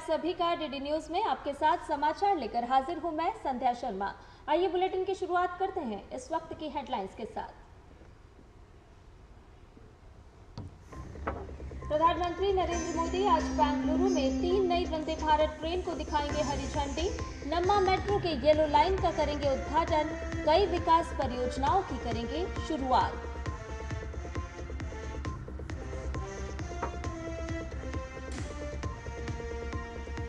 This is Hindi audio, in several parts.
आप सभी का डीडी न्यूज में आपके साथ समाचार लेकर हाजिर हूं मैं संध्या शर्मा। आइए बुलेटिन की शुरुआत करते हैं इस वक्त की हेडलाइंस के साथ। प्रधानमंत्री नरेंद्र मोदी आज बेंगलुरु में 3 नई वंदे भारत ट्रेन को दिखाएंगे हरी झंडी। नम्मा मेट्रो के येलो लाइन का करेंगे उद्घाटन। कई विकास परियोजनाओं की करेंगे शुरुआत।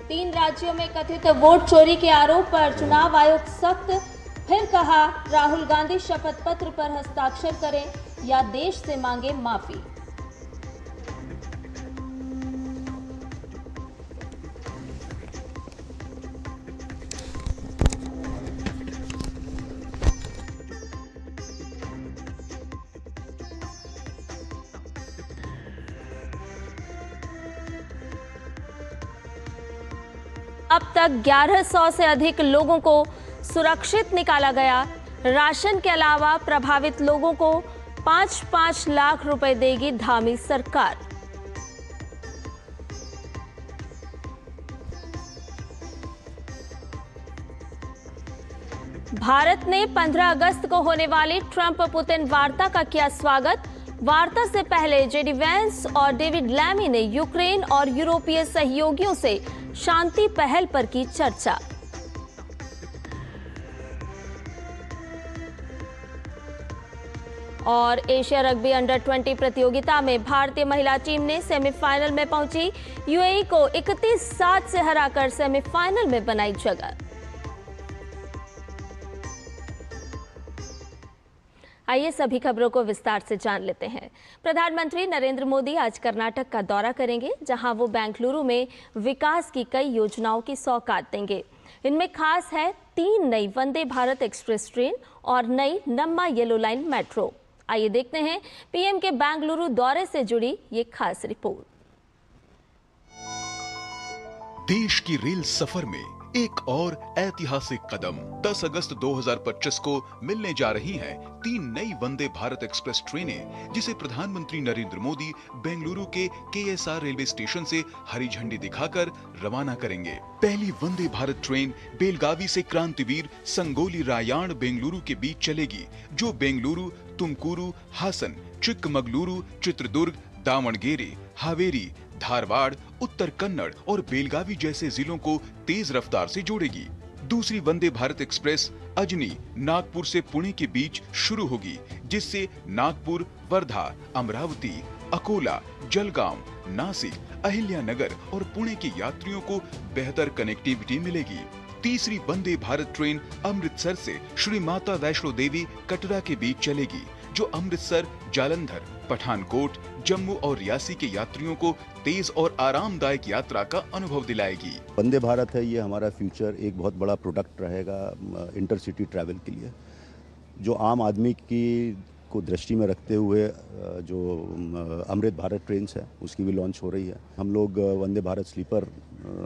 तीन राज्यों में कथित वोट चोरी के आरोप पर चुनाव आयोग सख्त। फिर कहा, राहुल गांधी शपथ पत्र पर हस्ताक्षर करें या देश से मांगे माफी। अब तक 1100 से अधिक लोगों को सुरक्षित निकाला गया। राशन के अलावा प्रभावित लोगों को 5-5 लाख रुपए देगी धामी सरकार। भारत ने 15 अगस्त को होने वाली ट्रंप पुतिन वार्ता का किया स्वागत। वार्ता से पहले जेडी वैंस और डेविड लैमी ने यूक्रेन और यूरोपीय सहयोगियों से शांति पहल पर की चर्चा। और एशिया रग्बी अंडर 20 प्रतियोगिता में भारतीय महिला टीम ने सेमीफाइनल में पहुंची। यूएई को 31-7 से हराकर सेमीफाइनल में बनाई जगह। आइए सभी खबरों को विस्तार से जान लेते हैं। प्रधानमंत्री नरेंद्र मोदी आज कर्नाटक का दौरा करेंगे, जहां वो बेंगलुरु में विकास की कई योजनाओं की सौगात देंगे। इनमें खास है 3 नई वंदे भारत एक्सप्रेस ट्रेन और नई नम्मा येलो लाइन मेट्रो। आइए देखते हैं पीएम के बेंगलुरु दौरे से जुड़ी ये खास रिपोर्ट। देश की रेल सफर में एक और ऐतिहासिक कदम। 10 अगस्त 2025 को मिलने जा रही हैं 3 नई वंदे भारत एक्सप्रेस ट्रेनें, जिसे प्रधानमंत्री नरेंद्र मोदी बेंगलुरु के केएसआर रेलवे स्टेशन से हरी झंडी दिखाकर रवाना करेंगे। पहली वंदे भारत ट्रेन बेलगावी से क्रांतिवीर संगोली रायण बेंगलुरु के बीच चलेगी, जो बेंगलुरु, तुमकुरू, हासन, चिक्कमगलुरु, चित्रदुर्ग, दावणगेरे, हावेरी, धारवाड़, उत्तर कन्नड़ और बेलगावी जैसे जिलों को तेज रफ्तार से जोड़ेगी। दूसरी वंदे भारत एक्सप्रेस अजनी, नागपुर से पुणे के बीच शुरू होगी, जिससे नागपुर, वर्धा, अमरावती, अकोला, जलगांव, नासिक, अहिल्यानगर और पुणे के यात्रियों को बेहतर कनेक्टिविटी मिलेगी। तीसरी वंदे भारत ट्रेन अमृतसर से श्री माता वैष्णो देवी कटरा के बीच चलेगी, जो अमृतसर, जालंधर, पठानकोट, जम्मू और रियासी के यात्रियों को तेज और आरामदायक यात्रा का अनुभव दिलाएगी। वंदे भारत है, ये हमारा फ्यूचर एक बहुत बड़ा प्रोडक्ट रहेगा इंटरसिटी ट्रैवल के लिए, जो आम आदमी की को दृष्टि में रखते हुए जो अमृत भारत ट्रेन्स है उसकी भी लॉन्च हो रही है। हम लोग वंदे भारत स्लीपर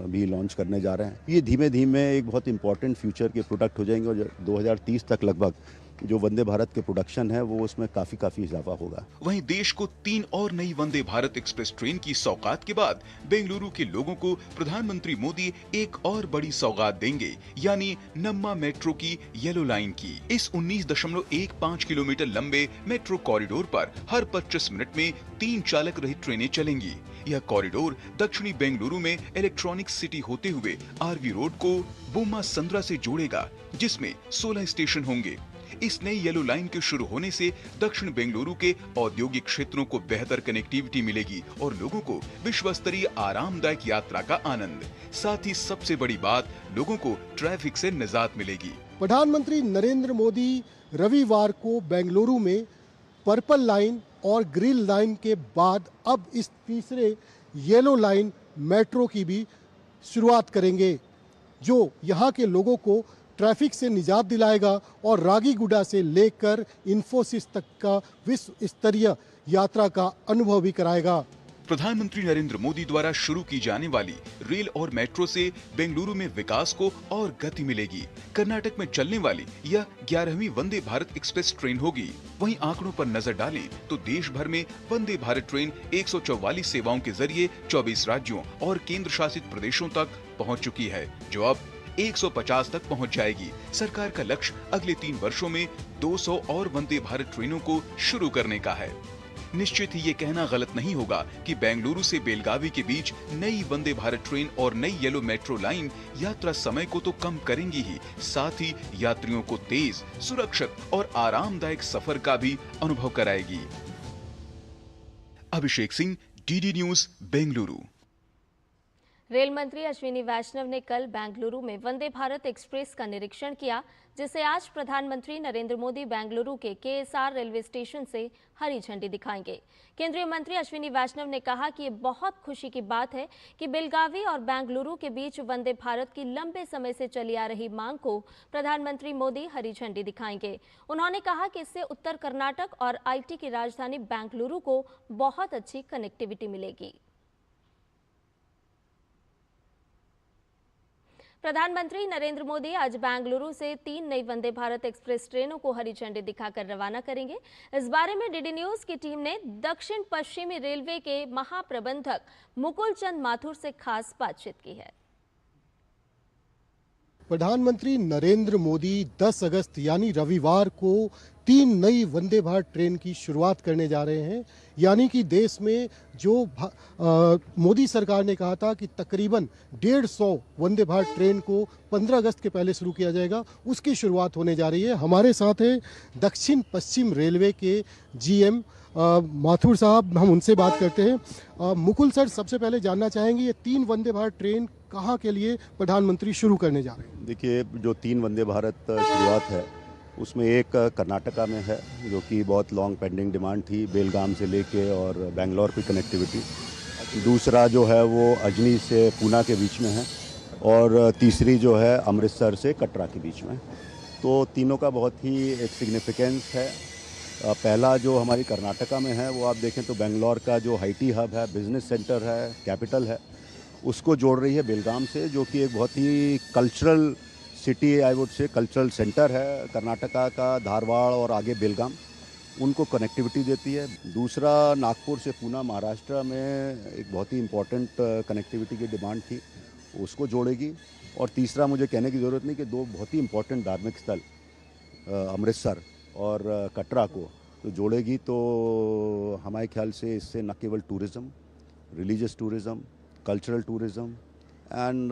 भी लॉन्च करने जा रहे हैं। ये धीमे धीमे एक बहुत इंपॉर्टेंट फ्यूचर के प्रोडक्ट हो जाएंगे और 2030 तक लगभग जो वंदे भारत के प्रोडक्शन है वो उसमें काफी इजाफा होगा। वहीं देश को 3 और नई वंदे भारत एक्सप्रेस ट्रेन की सौगात के बाद बेंगलुरु के लोगों को प्रधानमंत्री मोदी एक और बड़ी सौगात देंगे, यानी नम्मा मेट्रो की येलो लाइन की। इस 19.15 किलोमीटर लंबे मेट्रो कॉरिडोर पर हर 25 मिनट में 3 चालक रहित ट्रेनें चलेंगी। यह कॉरिडोर दक्षिणी बेंगलुरु में इलेक्ट्रॉनिक सिटी होते हुए आरवी रोड को बोम्मा संद्रा से जोड़ेगा, जिसमें 16 स्टेशन होंगे। इस नई येलो लाइन के शुरू होने से दक्षिण बेंगलुरु के औद्योगिक क्षेत्रों को बेहतर कनेक्टिविटी मिलेगी और लोगों को विश्व स्तरीय आरामदायक यात्रा का आनंद। साथ ही सबसे बड़ी बात, लोगों को ट्रैफिक से निजात मिलेगी। प्रधानमंत्री नरेंद्र मोदी रविवार को बेंगलुरु में पर्पल लाइन और ग्रीन लाइन के बाद अब इस तीसरे येलो लाइन मेट्रो की भी शुरुआत करेंगे, जो यहाँ के लोगों को ट्रैफिक से निजात दिलाएगा और रागीगुडा से लेकर इंफोसिस तक का विश्व स्तरीय यात्रा का अनुभव भी कराएगा। प्रधानमंत्री नरेंद्र मोदी द्वारा शुरू की जाने वाली रेल और मेट्रो से बेंगलुरु में विकास को और गति मिलेगी। कर्नाटक में चलने वाली यह 11वीं वंदे भारत एक्सप्रेस ट्रेन होगी। वहीं आंकड़ों पर नजर डालें तो देश भर में वंदे भारत ट्रेन 144 सेवाओं के जरिए 24 राज्यों और केंद्र शासित प्रदेशों तक पहुंच चुकी है, जो अब 150 तक पहुंच जाएगी। सरकार का लक्ष्य अगले 3 वर्षों में 200 और वंदे भारत ट्रेनों को शुरू करने का है। निश्चित ही ये कहना गलत नहीं होगा कि बेंगलुरु से बेलगावी के बीच नई वंदे भारत ट्रेन और नई येलो मेट्रो लाइन यात्रा समय को तो कम करेंगी ही, साथ ही यात्रियों को तेज, सुरक्षित और आरामदायक सफर का भी अनुभव कराएगी। Abhishek Singh, DD news, Bengaluru. रेल मंत्री अश्विनी वैष्णव ने कल बेंगलुरु में वंदे भारत एक्सप्रेस का निरीक्षण किया, जिसे आज प्रधानमंत्री नरेंद्र मोदी बेंगलुरु के केएसआर रेलवे स्टेशन से हरी झंडी दिखाएंगे। केंद्रीय मंत्री अश्विनी वैष्णव ने कहा कि ये बहुत खुशी की बात है कि बेलगावी और बेंगलुरु के बीच वंदे भारत की लंबे समय से चली आ रही मांग को प्रधानमंत्री मोदी हरी झंडी दिखाएंगे। उन्होंने कहा कि इससे उत्तर कर्नाटक और आईटी की राजधानी बेंगलुरु को बहुत अच्छी कनेक्टिविटी मिलेगी। प्रधानमंत्री नरेंद्र मोदी आज बेंगलुरु से 3 नई वंदे भारत एक्सप्रेस ट्रेनों को हरी झंडी दिखाकर रवाना करेंगे। इस बारे में डीडी न्यूज की टीम ने दक्षिण पश्चिमी रेलवे के महाप्रबंधक मुकुल चंद माथुर से खास बातचीत की है। प्रधानमंत्री नरेंद्र मोदी 10 अगस्त यानी रविवार को 3 नई वंदे भारत ट्रेन की शुरुआत करने जा रहे हैं। यानी कि देश में जो मोदी सरकार ने कहा था कि तकरीबन 150 वंदे भारत ट्रेन को 15 अगस्त के पहले शुरू किया जाएगा, उसकी शुरुआत होने जा रही है। हमारे साथ है दक्षिण पश्चिम रेलवे के जीएम माथुर साहब, हम उनसे बात करते हैं। मुकुल सर, सबसे पहले जानना चाहेंगे ये 3 वंदे भारत ट्रेन कहाँ के लिए प्रधानमंत्री शुरू करने जा रहे हैं? देखिए, जो 3 वंदे भारत शुरुआत है उसमें एक कर्नाटका में है, जो कि बहुत लॉन्ग पेंडिंग डिमांड थी, बेलगाम से लेके और बेंगलोर की कनेक्टिविटी। दूसरा जो है वो अजनी से पूना के बीच में है, और तीसरी जो है अमृतसर से कटरा के बीच में। तो तीनों का बहुत ही एक सिग्निफिकेंस है। पहला जो हमारी कर्नाटका में है वो आप देखें तो बेंगलोर का जो आईटी हब है, बिजनेस सेंटर है, कैपिटल है, उसको जोड़ रही है बेलगाम से, जो कि एक बहुत ही cultural city, I would say cultural centre है कर्नाटका का। धारवाड़ और आगे बेलगाम उनको कनेक्टिविटी देती है। दूसरा नागपुर से पूना महाराष्ट्र में एक बहुत ही इम्पोर्टेंट कनेक्टिविटी की डिमांड थी, उसको जोड़ेगी। और तीसरा मुझे कहने की ज़रूरत नहीं कि 2 बहुत ही इम्पोर्टेंट धार्मिक स्थल अमृतसर और कटरा को तो जोड़ेगी। तो हमारे ख्याल से इससे न केवल tourism, religious tourism, cultural tourism and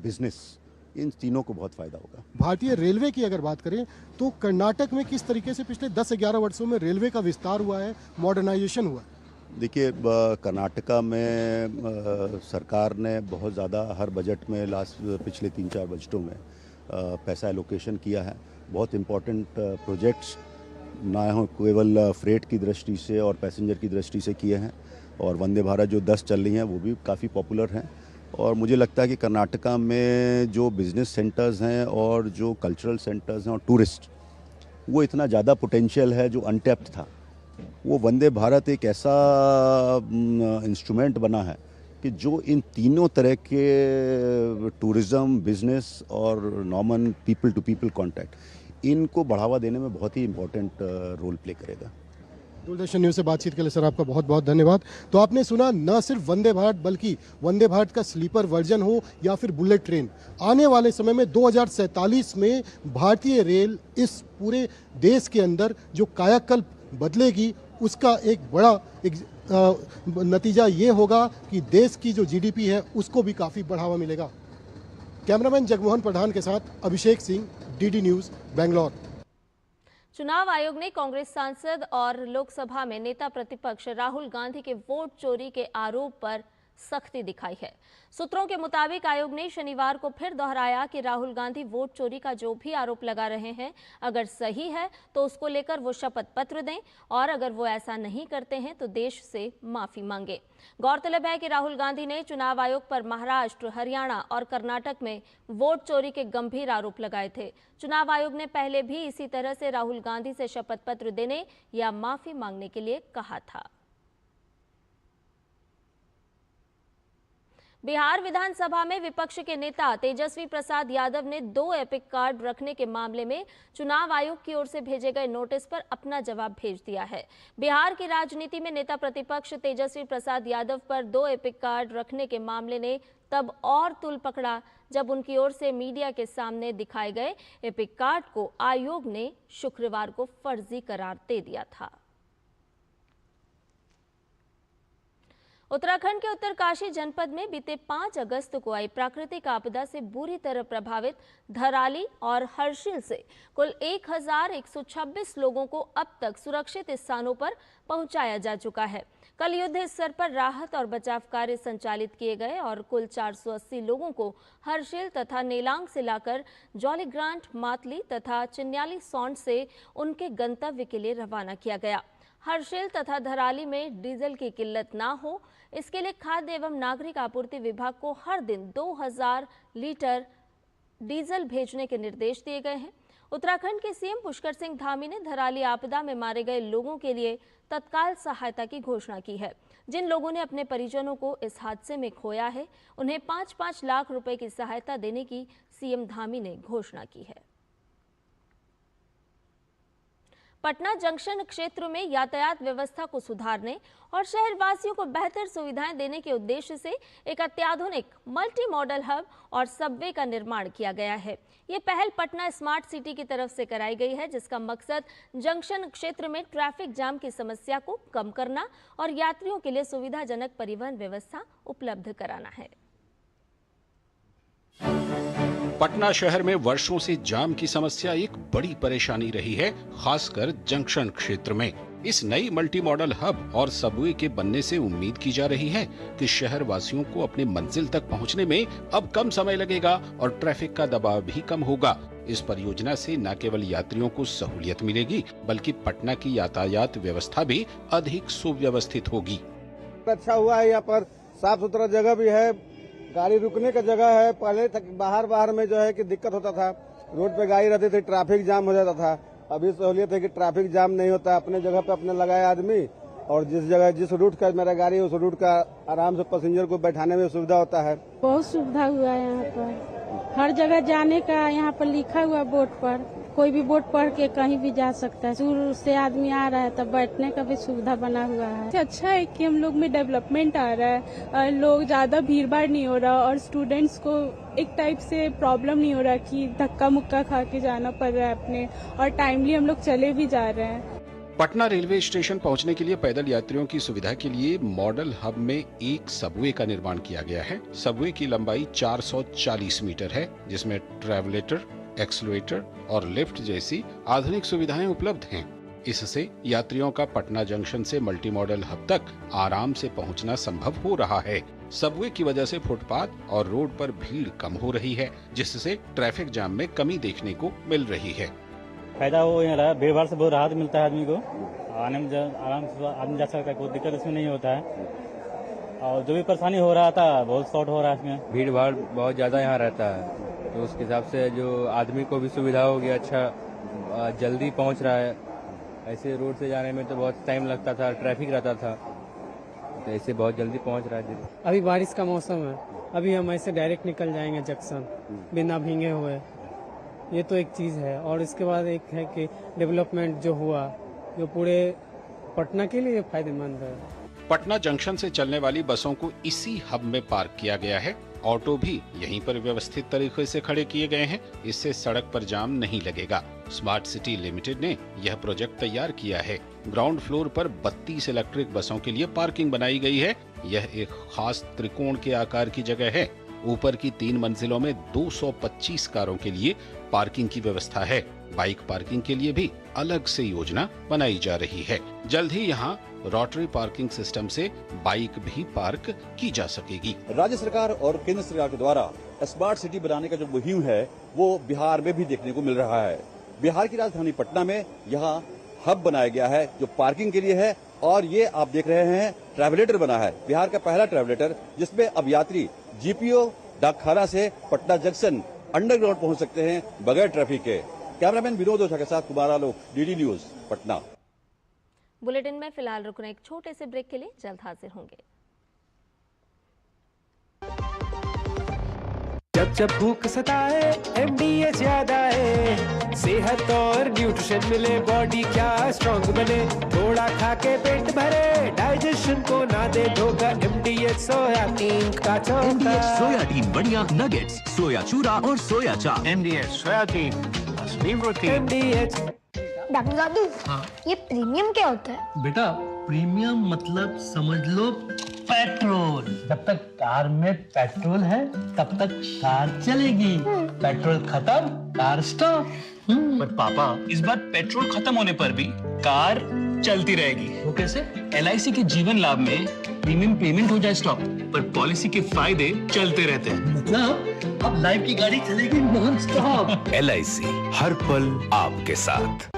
business, इन तीनों को बहुत फ़ायदा होगा। भारतीय रेलवे की अगर बात करें तो कर्नाटक में किस तरीके से पिछले 10-11 वर्षों में रेलवे का विस्तार हुआ है, मॉडर्नाइजेशन हुआ है? देखिए, कर्नाटका में सरकार ने बहुत ज़्यादा हर बजट में पिछले 3-4 बजटों में पैसा एलोकेशन किया है। बहुत इम्पोर्टेंट प्रोजेक्ट्स ना हो केवल फ्रेट की दृष्टि से और पैसेंजर की दृष्टि से किए हैं, और वंदे भारत जो 10 चल रही हैं वो भी काफ़ी पॉपुलर हैं। और मुझे लगता है कि कर्नाटका में जो बिज़नेस सेंटर्स हैं और जो कल्चरल सेंटर्स हैं और टूरिस्ट, वो इतना ज़्यादा पोटेंशियल है जो अनटैप्ड था। वो वंदे भारत एक ऐसा इंस्ट्रूमेंट बना है कि जो इन तीनों तरह के टूरिज़्म, बिजनेस और normal people to people contact, इनको बढ़ावा देने में बहुत ही इम्पोर्टेंट रोल प्ले करेगा। दूरदर्शन न्यूज़ से बातचीत के लिए सर आपका बहुत बहुत धन्यवाद। तो आपने सुना, न सिर्फ वंदे भारत बल्कि वंदे भारत का स्लीपर वर्जन हो या फिर बुलेट ट्रेन, आने वाले समय में 2047 में भारतीय रेल इस पूरे देश के अंदर जो कायाकल्प बदलेगी, उसका एक बड़ा नतीजा ये होगा कि देश की जो जीडीपी है उसको भी काफ़ी बढ़ावा मिलेगा। कैमरामैन जगमोहन प्रधान के साथ अभिषेक सिंह, डीडी न्यूज़, बेंगलोर। चुनाव आयोग ने कांग्रेस सांसद और लोकसभा में नेता प्रतिपक्ष राहुल गांधी के वोट चोरी के आरोप पर सख्ती दिखाई है। सूत्रों के मुताबिक आयोग ने शनिवार को फिर दोहराया कि राहुल गांधी वोट चोरी का जो भी आरोप लगा रहे हैं, अगर सही है तो उसको लेकर वो शपथ पत्र दें, और अगर वो ऐसा नहीं करते हैं तो देश से माफी मांगे। गौरतलब है कि राहुल गांधी ने चुनाव आयोग पर महाराष्ट्र, हरियाणा और कर्नाटक में वोट चोरी के गंभीर आरोप लगाए थे। चुनाव आयोग ने पहले भी इसी तरह से राहुल गांधी से शपथ पत्र देने या माफी मांगने के लिए कहा था। बिहार विधानसभा में विपक्ष के नेता तेजस्वी प्रसाद यादव ने 2 एपिक कार्ड रखने के मामले में चुनाव आयोग की ओर से भेजे गए नोटिस पर अपना जवाब भेज दिया है। बिहार की राजनीति में नेता प्रतिपक्ष तेजस्वी प्रसाद यादव पर 2 एपिक कार्ड रखने के मामले ने तब और तूल पकड़ा जब उनकी ओर से मीडिया के सामने दिखाए गए एपिक कार्ड को आयोग ने शुक्रवार को फर्जी करार दे दिया था। उत्तराखंड के उत्तरकाशी जनपद में बीते 5 अगस्त को आई प्राकृतिक आपदा से बुरी तरह प्रभावित धराली और हर्षिल से कुल 1126 लोगों को अब तक सुरक्षित स्थानों पर पहुंचाया जा चुका है। कल युद्ध स्तर पर राहत और बचाव कार्य संचालित किए गए और कुल 480 लोगों को हर्षिल तथा नेलांग से लाकर जॉलीग्रांट, मातली तथा चिन्याली सौंड से उनके गंतव्य के लिए रवाना किया गया। हर्षिल तथा धराली में डीजल की किल्लत ना हो, इसके लिए खाद्य एवं नागरिक आपूर्ति विभाग को हर दिन 2000 लीटर डीजल भेजने के निर्देश दिए गए हैं। उत्तराखंड के सीएम पुष्कर सिंह धामी ने धराली आपदा में मारे गए लोगों के लिए तत्काल सहायता की घोषणा की है। जिन लोगों ने अपने परिजनों को इस हादसे में खोया है, उन्हें 5-5 लाख रुपए की सहायता देने की सीएम धामी ने घोषणा की है। पटना जंक्शन क्षेत्र में यातायात व्यवस्था को सुधारने और शहरवासियों को बेहतर सुविधाएं देने के उद्देश्य से एक अत्याधुनिक मल्टी मॉडल हब और सबवे का निर्माण किया गया है। ये पहल पटना स्मार्ट सिटी की तरफ से कराई गई है, जिसका मकसद जंक्शन क्षेत्र में ट्रैफिक जाम की समस्या को कम करना और यात्रियों के लिए सुविधाजनक परिवहन व्यवस्था उपलब्ध कराना है। पटना शहर में वर्षों से जाम की समस्या एक बड़ी परेशानी रही है, खासकर जंक्शन क्षेत्र में। इस नई मल्टी मॉडल हब और सबवे के बनने से उम्मीद की जा रही है कि शहर वासियों को अपने मंजिल तक पहुंचने में अब कम समय लगेगा और ट्रैफिक का दबाव भी कम होगा। इस परियोजना से न केवल यात्रियों को सहूलियत मिलेगी, बल्कि पटना की यातायात व्यवस्था भी अधिक सुव्यवस्थित होगी। अच्छा हुआ है, यहाँ पर साफ सुथरा जगह भी है, गाड़ी रुकने का जगह है। पहले तक बाहर में जो है कि दिक्कत होता था, रोड पे गाड़ी रहती थी, ट्रैफिक जाम हो जाता था। अभी सहूलियत है कि ट्रैफिक जाम नहीं होता, अपने जगह पे अपने लगाया आदमी, और जिस रूट का मेरा गाड़ी है उस रूट का आराम से पैसेंजर को बैठाने में सुविधा होता है। बहुत सुविधा हुआ है यहाँ पर, हर जगह जाने का यहाँ पर लिखा हुआ बोर्ड पर, कोई भी बोर्ड पढ़ के कहीं भी जा सकता है। दूर से आदमी आ रहा है तब बैठने का भी सुविधा बना हुआ है। अच्छा है कि हम लोग में डेवलपमेंट आ रहा है, लोग ज्यादा भीड़ भाड़ नहीं हो रहा और स्टूडेंट्स को एक टाइप से प्रॉब्लम नहीं हो रहा कि धक्का मुक्का खा के जाना पड़ रहा है अपने, और टाइमली हम लोग चले भी जा रहे हैं। पटना रेलवे स्टेशन पहुंचने के लिए पैदल यात्रियों की सुविधा के लिए मॉडल हब में एक सबवे का निर्माण किया गया है। सबवे की लंबाई 440 मीटर है, जिसमें ट्रैवलेटर, एक्सीलरेटर और लिफ्ट जैसी आधुनिक सुविधाएं उपलब्ध हैं। इससे यात्रियों का पटना जंक्शन से मल्टी मॉडल हब तक आराम से पहुंचना संभव हो रहा है। सबवे की वजह से फुटपाथ और रोड पर भीड़ कम हो रही है, जिससे ट्रैफिक जाम में कमी देखने को मिल रही है। फायदा हो रहा है, भीड़ भाड़ से बहुत राहत मिलता है आदमी को, आने में आराम से आदमी जा सकता है, कोई दिक्कत इसमें नहीं होता है। और जो भी परेशानी हो रहा था बहुत शॉर्ट हो रहा है इसमें। भीड़ भाड़ बहुत ज्यादा यहाँ रहता है, तो उसके हिसाब से जो आदमी को भी सुविधा हो गया, अच्छा जल्दी पहुँच रहा है। ऐसे रोड से जाने में तो बहुत टाइम लगता था, ट्रैफिक रहता था, तो ऐसे बहुत जल्दी पहुँच रहा है। अभी बारिश का मौसम है, अभी हम ऐसे डायरेक्ट निकल जाएंगे जंक्शन बिना भीगे हुए, ये तो एक चीज़ है। और इसके बाद एक है कि डेवलपमेंट जो हुआ, जो पूरे पटना के लिए फायदेमंद है। पटना जंक्शन से चलने वाली बसों को इसी हब में पार्क किया गया है। ऑटो भी यहीं पर व्यवस्थित तरीके से खड़े किए गए हैं, इससे सड़क पर जाम नहीं लगेगा। स्मार्ट सिटी लिमिटेड ने यह प्रोजेक्ट तैयार किया है। ग्राउंड फ्लोर पर 32 इलेक्ट्रिक बसों के लिए पार्किंग बनाई गई है। यह एक खास त्रिकोण के आकार की जगह है। ऊपर की 3 मंजिलों में 225 कारों के लिए पार्किंग की व्यवस्था है। बाइक पार्किंग के लिए भी अलग से योजना बनाई जा रही है। जल्द ही यहाँ रोटरी पार्किंग सिस्टम से बाइक भी पार्क की जा सकेगी। राज्य सरकार और केंद्र सरकार के द्वारा स्मार्ट सिटी बनाने का जो मुहिम है वो बिहार में भी देखने को मिल रहा है। बिहार की राजधानी पटना में यहाँ हब बनाया गया है जो पार्किंग के लिए है, और ये आप देख रहे हैं ट्रैवलेटर बना है, बिहार का पहला ट्रैवलेटर, जिसमें अब यात्री जीपीओ डाकखाना से पटना जंक्शन अंडरग्राउंड पहुंच सकते हैं बगैर ट्रैफिक के। कैमरामैन विनोद ओझा के साथ Kumar Alok, DD news, Patna. Bulletin में फिलहाल रुकने एक छोटे से ब्रेक के लिए जल्द हाजिर होंगे। जब जब भूख सताए MDH याद आए, सेहत और न्यूट्रिशन मिले, बॉडी क्या स्ट्रॉन्ग बने, थोड़ा खा के पेट भरे, डाइजेशन को ना दे धोखा, MDH सोयाबीन का चोखा। MDH सोयाबीन बढ़िया नगेट्स, सोया चूरा और सोया चाप। MDH सोयाबीन असली प्रोटीन। MDH। डॉक्टर साहब, हाँ? ये प्रीमियम क्या होता है? बेटा प्रीमियम मतलब समझ लो पेट्रोल। जब तक कार में पेट्रोल है तब तक कार चलेगी, पेट्रोल खत्म कार स्टॉप। पर पापा इस बार पेट्रोल खत्म होने पर भी कार चलती रहेगी। वो कैसे? LIC के जीवन लाभ में प्रीमियम पेमेंट हो जाए स्टॉप, पर पॉलिसी के फायदे चलते रहते हैं। मतलब अब लाइफ की गाड़ी चलेगी नॉन स्टॉप। LIC हर पल आपके साथ।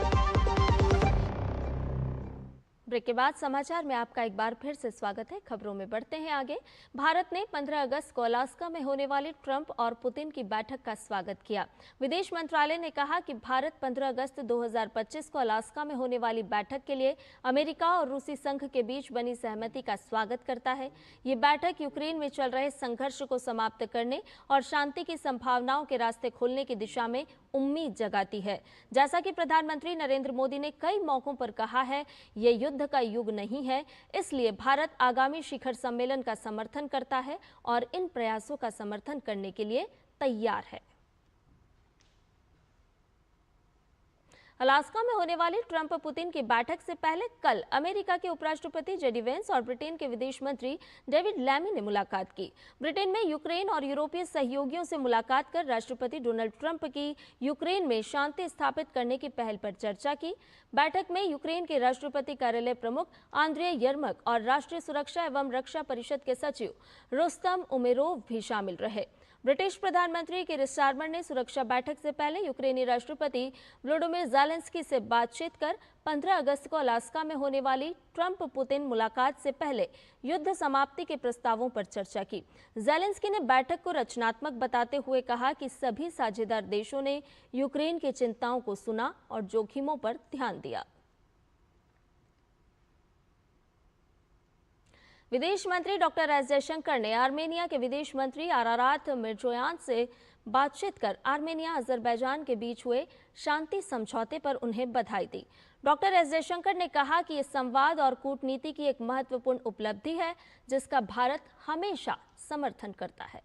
ब्रेक के बाद समाचार में आपका एक बार फिर से स्वागत है। खबरों में बढ़ते हैं आगे। भारत ने 15 अगस्त को अलास्का में होने वाली ट्रंप और पुतिन की बैठक का स्वागत किया। विदेश मंत्रालय ने कहा कि भारत 15 अगस्त 2025 को अलास्का में होने वाली बैठक के लिए अमेरिका और रूसी संघ के बीच बनी सहमति का स्वागत करता है। ये बैठक यूक्रेन में चल रहे संघर्ष को समाप्त करने और शांति की संभावनाओं के रास्ते खोलने की दिशा में उम्मीद जगाती है। जैसा कि प्रधानमंत्री नरेंद्र मोदी ने कई मौकों पर कहा है, ये युद्ध का युग नहीं है, इसलिए भारत आगामी शिखर सम्मेलन का समर्थन करता है और इन प्रयासों का समर्थन करने के लिए तैयार है। अलास्का में होने वाली ट्रंप पुतिन की बैठक से पहले कल अमेरिका के उपराष्ट्रपति JD वेंस और ब्रिटेन के विदेश मंत्री डेविड लैमी ने मुलाकात की। ब्रिटेन में यूक्रेन और यूरोपीय सहयोगियों से मुलाकात कर राष्ट्रपति डोनाल्ड ट्रंप की यूक्रेन में शांति स्थापित करने की पहल पर चर्चा की। बैठक में यूक्रेन के राष्ट्रपति कार्यालय प्रमुख आंद्रे यर्मक और राष्ट्रीय सुरक्षा एवं रक्षा परिषद के सचिव रुस्तम उमेरोव भी शामिल रहे। ब्रिटिश प्रधानमंत्री कीर स्टारमर ने सुरक्षा बैठक से पहले यूक्रेनी राष्ट्रपति वोलोडिमिर ज़ेलेंस्की से बातचीत कर 15 अगस्त को अलास्का में होने वाली ट्रंप पुतिन मुलाकात से पहले युद्ध समाप्ति के प्रस्तावों पर चर्चा की। ज़ेलेंस्की ने बैठक को रचनात्मक बताते हुए कहा कि सभी साझेदार देशों ने यूक्रेन की चिंताओं को सुना और जोखिमों पर ध्यान दिया। विदेश मंत्री डॉक्टर एस जयशंकर ने आर्मेनिया के विदेश मंत्री आरारात मिर्जोयान से बातचीत कर आर्मेनिया अजरबैजान के बीच हुए शांति समझौते पर उन्हें बधाई दी। डॉक्टर एस जयशंकर ने कहा कि ये संवाद और कूटनीति की एक महत्वपूर्ण उपलब्धि है जिसका भारत हमेशा समर्थन करता है।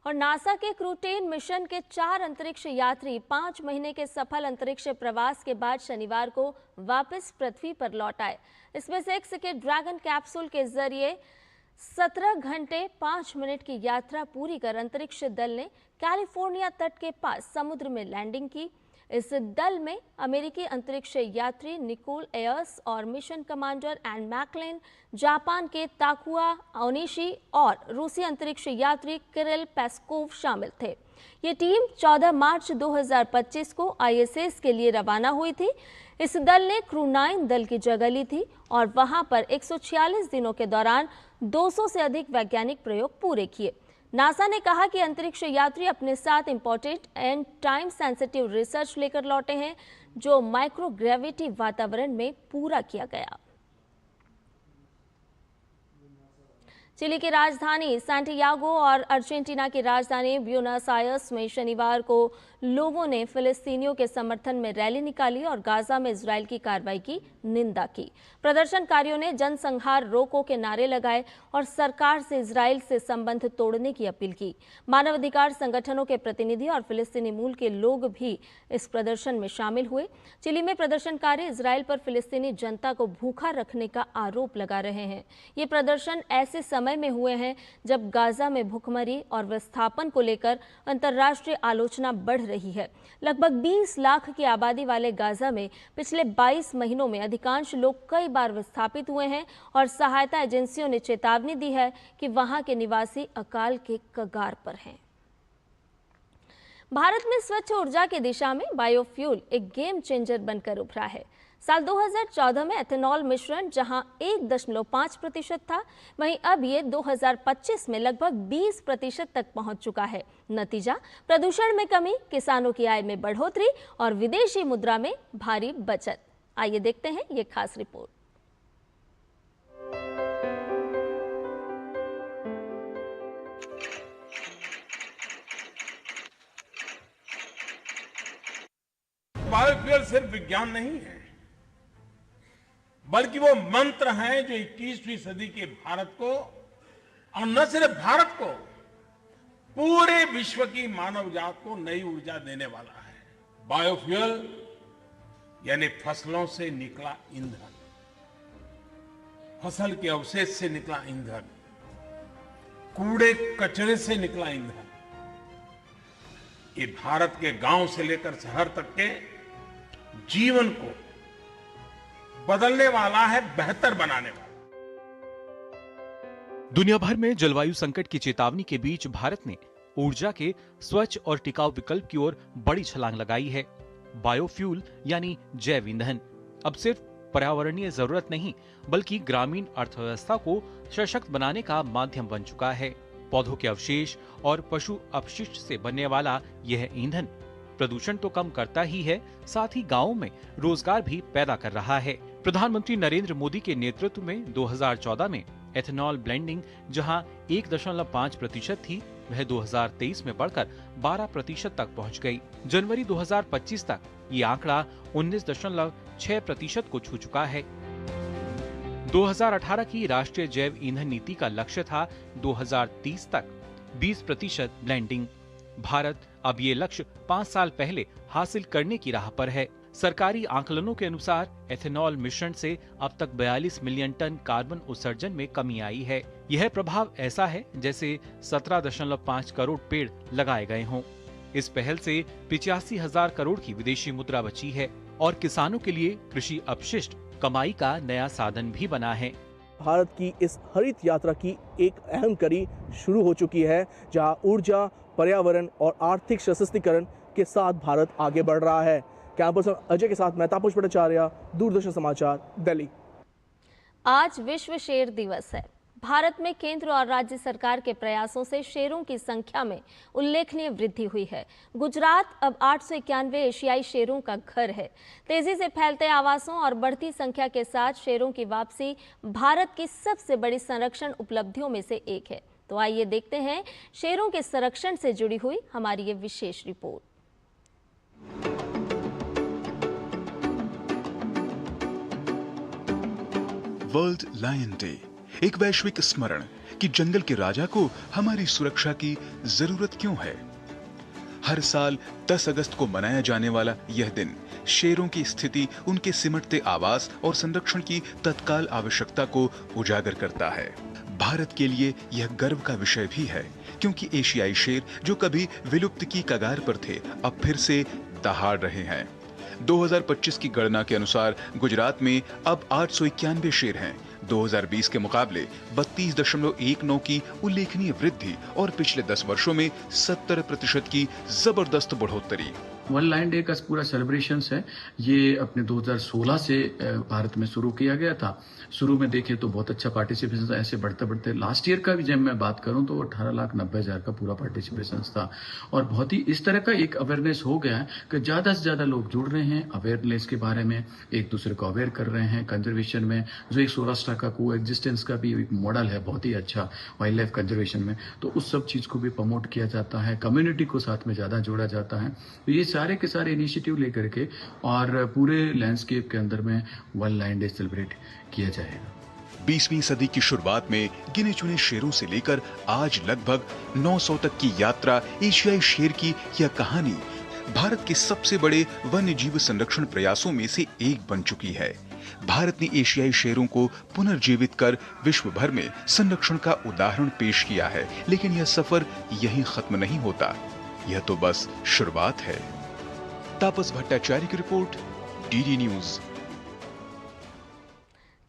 और नासा के क्रू 10 मिशन के 4 अंतरिक्ष यात्री 5 महीने के सफल अंतरिक्ष प्रवास के बाद शनिवार को वापस पृथ्वी पर लौट आए। स्पेसएक्स के ड्रैगन कैप्सूल के जरिए 17 घंटे 5 मिनट की यात्रा पूरी कर अंतरिक्ष दल ने कैलिफोर्निया तट के पास समुद्र में लैंडिंग की। इस दल में अमेरिकी अंतरिक्ष यात्री निकोल एयर्स और मिशन कमांडर एन मैकलेन, जापान के ताकुआ ओनिशी और रूसी अंतरिक्ष यात्री किरिल पेस्कोव शामिल थे। ये टीम 14 मार्च 2025 को ISS के लिए रवाना हुई थी। इस दल ने क्रू 9 दल की जगह ली थी और वहां पर 146 दिनों के दौरान 200 से अधिक वैज्ञानिक प्रयोग पूरे किए। नासा ने कहा कि अंतरिक्ष यात्री अपने साथ important and time sensitive research लेकर लौटे हैं जो माइक्रोग्रेविटी वातावरण में पूरा किया गया। चिली की राजधानी सैंटियागो और अर्जेंटीना की राजधानी ब्यूनस आयर्स में शनिवार को लोगों ने फिलिस्तीनियों के समर्थन में रैली निकाली और गाजा में इजरायल की कार्रवाई की निंदा की। प्रदर्शनकारियों ने जनसंहार रोको के नारे लगाए और सरकार से इजरायल से संबंध तोड़ने की अपील की। मानवाधिकार संगठनों के प्रतिनिधि और फिलिस्तीनी मूल के लोग भी इस प्रदर्शन में शामिल हुए। चिली में प्रदर्शनकारी इजरायल पर फिलिस्तीनी जनता को भूखा रखने का आरोप लगा रहे हैं। ये प्रदर्शन ऐसे समय में हुए हैं जब गाजा में भूखमरी और विस्थापन को लेकर अंतर्राष्ट्रीय आलोचना बढ़ रही है। लगभग 20 लाख की आबादी वाले गाजा में पिछले 22 महीनों में अधिकांश लोग कई बार विस्थापित हुए हैं और सहायता एजेंसियों ने चेतावनी दी है कि वहां के निवासी अकाल के कगार पर हैं। भारत में स्वच्छ ऊर्जा की दिशा में बायोफ्यूल एक गेम चेंजर बनकर उभरा है। साल 2014 में एथेनॉल मिश्रण जहां 1.5% था, वहीं अब ये 2025 में लगभग 20% तक पहुंच चुका है। नतीजा प्रदूषण में कमी, किसानों की आय में बढ़ोतरी और विदेशी मुद्रा में भारी बचत। आइए देखते हैं ये खास रिपोर्ट। बायोफ्यूल सिर्फ विज्ञान नहीं है, बल्कि वो मंत्र है जो 21वीं सदी के भारत को, और न सिर्फ भारत को, पूरे विश्व की मानव जात को नई ऊर्जा देने वाला है। बायोफ्यूल यानी फसलों से निकला ईंधन, फसल के अवशेष से निकला ईंधन, कूड़े कचरे से निकला ईंधन, ये भारत के गांव से लेकर शहर तक के जीवन को बदलने वाला है, बेहतर बनाने वाला। दुनिया भर में जलवायु संकट की चेतावनी के बीच भारत ने ऊर्जा के स्वच्छ और टिकाऊ विकल्प की ओर बड़ी छलांग लगाई है। बायोफ्यूल यानी जैव ईंधन अब सिर्फ पर्यावरणीय जरूरत नहीं, बल्कि ग्रामीण अर्थव्यवस्था को सशक्त बनाने का माध्यम बन चुका है। पौधों के अवशेष और पशु अपशिष्ट से बनने वाला यह ईंधन प्रदूषण तो कम करता ही है, साथ ही गांवों में रोजगार भी पैदा कर रहा है। प्रधानमंत्री नरेंद्र मोदी के नेतृत्व में 2014 में एथेनॉल ब्लेंडिंग जहां 1.5% थी, वह 2023 में बढ़कर 12% तक पहुंच गई। जनवरी 2025 तक ये आंकड़ा 19.6% को छू चुका है। 2018 की राष्ट्रीय जैव ईंधन नीति का लक्ष्य था 2030 तक 20% ब्लेंडिंग। भारत अब ये लक्ष्य 5 साल पहले हासिल करने की राह पर है। सरकारी आंकलनों के अनुसार एथेनॉल मिश्रण से अब तक 42 मिलियन टन कार्बन उत्सर्जन में कमी आई है। यह प्रभाव ऐसा है जैसे 17.5 करोड़ पेड़ लगाए गए हों। इस पहल से 85,000 करोड़ की विदेशी मुद्रा बची है और किसानों के लिए कृषि अपशिष्ट कमाई का नया साधन भी बना है। भारत की इस हरित यात्रा की एक अहम कड़ी शुरू हो चुकी है, जहां ऊर्जा, पर्यावरण और आर्थिक सशक्तिकरण के साथ भारत आगे बढ़ रहा है। कैमरा पर्सन अजय के साथ मैं तापस भट्टाचार्य, दूरदर्शन समाचार, दिल्ली। आज विश्व शेर दिवस है। भारत में केंद्र और राज्य सरकार के प्रयासों से शेरों की संख्या में उल्लेखनीय वृद्धि हुई है। गुजरात अब 891 एशियाई शेरों का घर है। तेजी से फैलते आवासों और बढ़ती संख्या के साथ शेरों की वापसी भारत की सबसे बड़ी संरक्षण उपलब्धियों में से एक है। तो आइए देखते हैं शेरों के संरक्षण से जुड़ी हुई हमारी ये विशेष रिपोर्ट। वर्ल्ड लायन डे एक वैश्विक स्मरण कि जंगल के राजा को हमारी सुरक्षा की जरूरत क्यों है। हर साल 10 अगस्त को मनाया जाने वाला यह दिन शेरों की स्थिति, उनके सिमटते आवास और संरक्षण की तत्काल आवश्यकता को उजागर करता है। भारत के लिए यह गर्व का विषय भी है, क्योंकि एशियाई शेर जो कभी विलुप्त की कगार पर थे, अब फिर से दहाड़ रहे हैं। 2025 की गणना के अनुसार गुजरात में अब 891 शेर हैं। 2020 के मुकाबले 32.19 की उल्लेखनीय वृद्धि और पिछले 10 वर्षों में 70% की जबरदस्त बढ़ोतरी। वर्ल्ड लायन डे का पूरा सेलिब्रेशन है, ये अपने 2016 से भारत में शुरू किया गया था। शुरू में देखें तो बहुत अच्छा पार्टिसिपेशन था, ऐसे बढ़ते बढ़ते लास्ट ईयर का भी जब मैं बात करूं तो 18,90,000 का पूरा पार्टिसिपेशन था। और बहुत ही इस तरह का एक अवेयरनेस हो गया है कि ज्यादा से ज्यादा लोग जुड़ रहे हैं अवेयरनेस के बारे में, एक दूसरे को अवेयर कर रहे हैं कंजर्वेशन में। जो एक सौराष्ट्र का को एग्जिस्टेंस का भी एक मॉडल है बहुत ही अच्छा वाइल्ड लाइफ कंजर्वेशन में, तो उस सब चीज को भी प्रमोट किया जाता है, कम्युनिटी को साथ में ज्यादा जोड़ा जाता है। तो ये सारे के सारे इनिशिएटिव लेकर के और पूरे लैंडस्केप के अंदर में वर्ल्ड लायन डे सेलिब्रेट किया जाएगा। 20वीं सदी की शुरुआत में गिने चुने शेरों से लेकर आज लगभग 900 तक की यात्रा, एशियाई शेर की यह कहानी भारत के सबसे बड़े वन्य जीव संरक्षण प्रयासों में से एक बन चुकी है। भारत ने एशियाई शेरों को पुनर्जीवित कर विश्व भर में संरक्षण का उदाहरण पेश किया है, लेकिन यह सफर यहीं खत्म नहीं होता, यह तो बस शुरुआत है। तापस भट्टाचार्य की रिपोर्ट, डीडी न्यूज।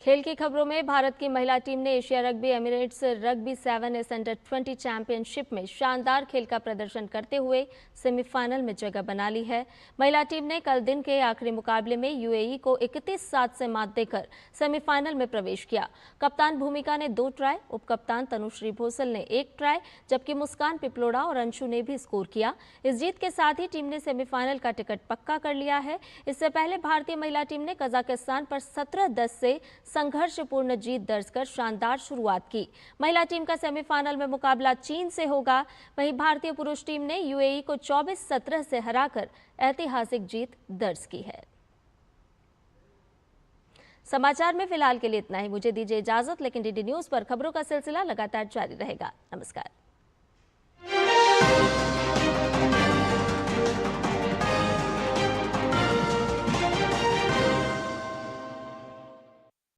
खेल की खबरों में भारत की महिला टीम ने Asia rugby Emirates rugby 7 under 20 championship में शानदार खेल का प्रदर्शन करते हुए सेमीफाइनल में जगह बना ली है। महिला टीम ने कल दिन के आखिरी मुकाबले में यूएई को 31-7 से मात देकर सेमीफाइनल में प्रवेश किया। कप्तान भूमिका ने 2 ट्राई, उपकप्तान तनुश्री भोसल ने 1 ट्राई, जबकि मुस्कान पिपलोड़ा और अंशु ने भी स्कोर किया। इस जीत के साथ ही टीम ने सेमीफाइनल का टिकट पक्का कर लिया है। इससे पहले भारतीय महिला टीम ने कजाकिस्तान पर 17-10 से संघर्षपूर्ण जीत दर्ज कर शानदार शुरुआत की। महिला टीम का सेमीफाइनल में मुकाबला चीन से होगा। वहीं भारतीय पुरुष टीम ने यूएई को 24-17 से हराकर ऐतिहासिक जीत दर्ज की है। समाचार में फिलहाल के लिए इतना ही। मुझे दीजिए इजाजत, लेकिन डीडी न्यूज पर खबरों का सिलसिला लगातार जारी रहेगा। नमस्कार।